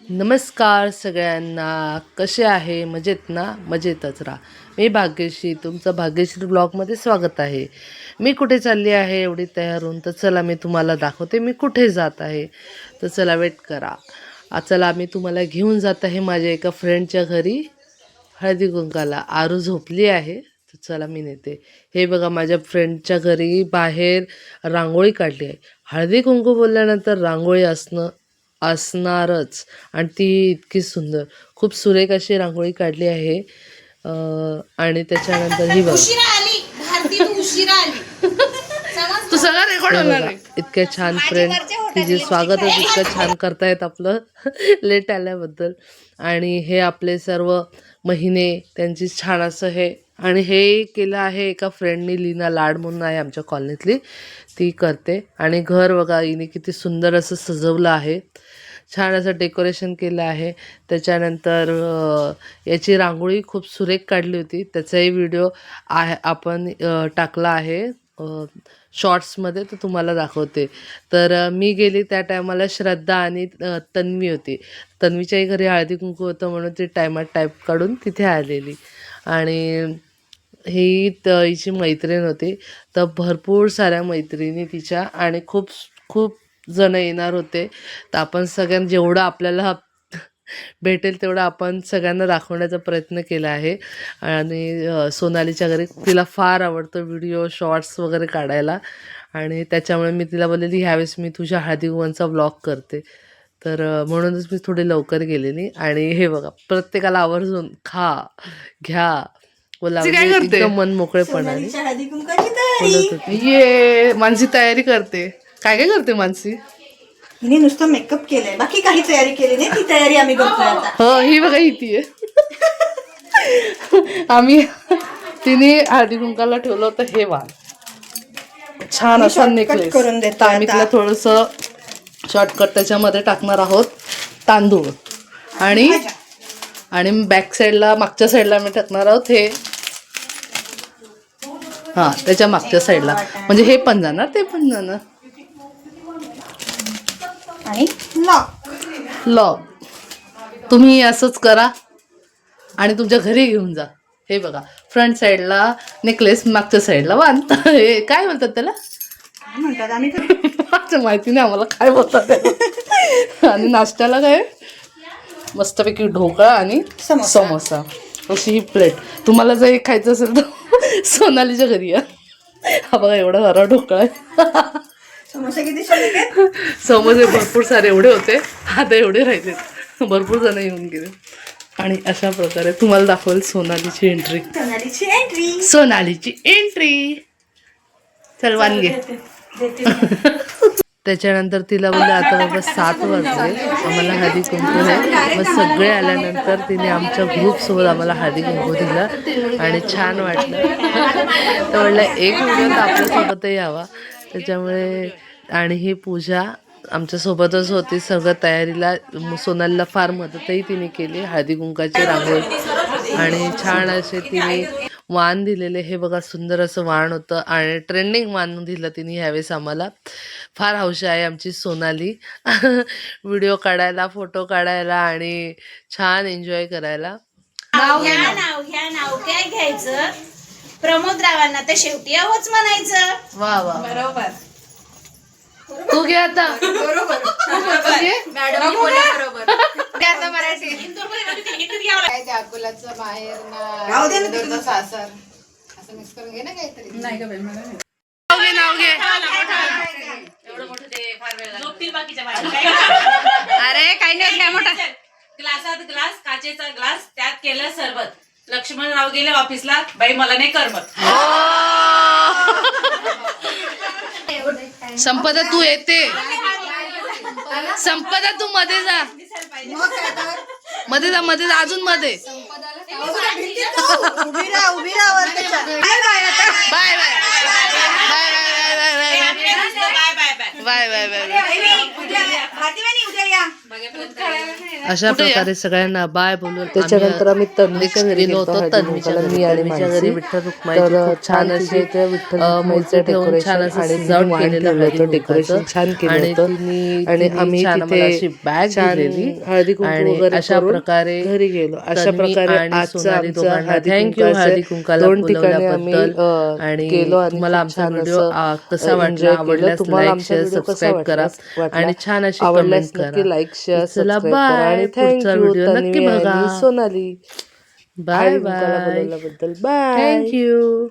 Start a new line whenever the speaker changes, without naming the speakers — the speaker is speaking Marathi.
नमस्कार सगळ्यांना. कसे आहे? मजेत ना? मजेतच राहा. मी भाग्यश्री, तुमचं भाग्यश्री ब्लॉगमध्ये स्वागत आहे. मी कुठे चालली आहे एवढी तयार होऊन? तर चला मी तुम्हाला दाखवते मी कुठे जात आहे. तर चला वेट करा. चला मी तुम्हाला घेऊन जात आहे माझ्या एका फ्रेंडच्या घरी हळदी कुंकाला. आरू झोपली आहे तर चला मी नेते. हे बघा माझ्या फ्रेंडच्या घरी बाहेर रांगोळी काढली आहे. हळदी कुंकू बोलल्यानंतर रांगोळी असणारच आणि ती इतकी सुंदर खूप सुरेख अशी रांगोळी काढली आहे. आणि त्याच्यानंतर ही बघा तू सगळं रेकॉर्ड होणार आहे. इतक्या छान फ्रेंड तिचे स्वागतच इतकं छान करतायत आपलं लेट आल्याबद्दल. आणि हे आपले सर्व महिने त्यांची छान असं हे आणि हे केलं आहे एका फ्रेंडनी, लीना लाड म्हणून आहे आमच्या कॉलनीतली, ती करते. आणि घर बघा हिने किती सुंदर असं सजवलं आहे, छान असं डेकोरेशन केलं आहे. त्याच्यानंतर याची रांगोळी खूप सुरेख काढली होती, त्याचाही व्हिडिओ आहे आपण टाकला आहे शॉर्ट्समध्ये, तर तुम्हाला दाखवते. तर मी गेली त्या टायमाला श्रद्धा आणि तन्वी होती. तन्वीच्याही घरी हळदी कुंकू होतं म्हणून ती टाईप काढून तिथे आलेली. आणि ही हिची मैत्रीण होती. तर भरपूर साऱ्या मैत्रिणी तिच्या आणि खूप खूप जण येणार होते. तर आपण सगळ्यांना जेवढं आपल्याला भेटेल तेवढं आपण सगळ्यांना दाखवण्याचा प्रयत्न केला आहे. आणि सोनालीच्या घरी तिला फार आवडतं व्हिडिओ शॉर्ट्स वगैरे काढायला, आणि त्याच्यामुळे मी तिला बोललेली ह्यावेळेस मी तुझ्या हळदीकुंकवाचा व्लॉग करते. तर म्हणूनच मी थोडी लवकर गेलेली. आणि हे बघा प्रत्येकाला आवर्जून खा घ्या बोला, म्हणजे एकदम मन मोकळेपणाने बोलत होती. ये मानसी तयारी करते. काय काय करते मानसी?
हिने नुसतं मेकअप केलंय, बाकी काही तयारी केली नाही. ती तयारी आम्ही करतोय आता.
हो ही बघा इथे आम्ही तिने हळदी कुंकाला ठेवलं होतं हे वाण, छान असा नेकलेस
करून देतो.
आम्ही तिला थोडस शॉर्टकट त्याच्यामध्ये टाकणार आहोत तांदूळ. आणि बॅक साईडला मागच्या साईडला आम्ही टाकणार आहोत हे, हा त्याच्या मागच्या साईडला, म्हणजे हे पण जाणार ते पण जाणार.
आणि
लॉग तुम्ही असंच करा आणि तुमच्या घरी घेऊन जा. हे बघा फ्रंट साईडला नेकलेस, मागच्या साईडला वान. हे काय बोलतात त्याला?
काय म्हणतात आम्ही
माहिती नाही आम्हाला काय बोलतात त्याला. आणि नाश्त्याला काय मस्तपैकी ढोकळा आणि समोसा, अशी ही प्लेट. तुम्हाला जर खायचं असेल तर सोनालीच्या घरी या. हा बघा एवढा सारा ढोकळा आहे.
समोसे किती
समोसे भरपूर सारे एवढे होते, आता एवढे राहिले, भरपूर जण येऊन गेले. आणि अशा प्रकारे तुम्हाला दाखवेल सोनालीची एंट्री. चल वानगे. त्याच्यानंतर तिला बोलले आता बाबा 7 वाजले, आम्हाला हळदी कुंकू आहे. मग सगळे आल्यानंतर तिने आमच्या ग्रुपसोबत आम्हाला हळदी कुंकू दिलं आणि छान वाटलं. तर म्हणलं एक व्हिडिओ तर आपल्यासोबतही यावा, त्याच्यामुळे. आणि ही पूजा आमच्यासोबतच होती सगळं तयारीला. सोनालीला फार मदतही तिने केली, हळदी कुंकाची रांगोळी. आणि छान असे तिने वाण दिलेले. हे बघा सुंदर असं वाण होतं आणि ट्रेंडिंग वाण दिलं तिने ह्यावेळेस आम्हाला. फार हौशी आहे आमची सोनाली व्हिडिओ काढायला, फोटो काढायला आणि छान एन्जॉय करायला.
नाव काय घ्यायचं? प्रमोद रावांना तर शेवटी आवच म्हणायचं.
वा वा
बरोबर.
तू घे आता.
अकोलाचं माहेर ना सासर असं मिक्स करून घे ना काहीतरी.
नाव घे.
अरे काही नाही, काय मोठा
ग्लासात ग्लास, काचेचा ग्लास, त्यात केलं सरबत. लक्ष्मणराव गेले ऑफिसला, बाई मला नाही करमत.
संपदा तू येते. संपदा तू मध्ये जा, मध्ये जा अजून मध्ये. Bye bye bye bye bye bye bye bye bye.
उद्या या.
अशा प्रकारे सगळ्यांना बाय बोलून
त्याच्यानंतर आम्ही तन्वीच्या घरी
गेलो होतो. तन्वीच्या घरी, मी आणि माझ्या घरी विठ्ठल रुक्माईची खूप छान असे मूर्ती ठेवून छान असं सजावट केलेलं होतं, डेकोरेशन छान केलं होतं आणि आम्ही तिथे बॅग दिलेली हळदी कुंकू वगैरे अशा प्रकारे घरी गेलो. अशा प्रकारे आजचा आमचा हळदी कुंकाला दोन ठिकाणी आम्ही आणि गेलो आणि तुम्हाला आमचा व्हिडिओ कसा वाटला, आवडल्यास लाईक शेअर सबस्क्राईब करा आणि छान अशी कमेंट करा.
लाईक शेअर
चला
सबस्क्राईब करा
बाय,
आणि
पुढचा
थँक्यू
व्हिडिओ नक्की
तन्वी
बघा.
आणि सोनाली
बाय
हळदी कुंकाला
बाय,
बोलवल्याबद्दल. बाय.
थँक्यू.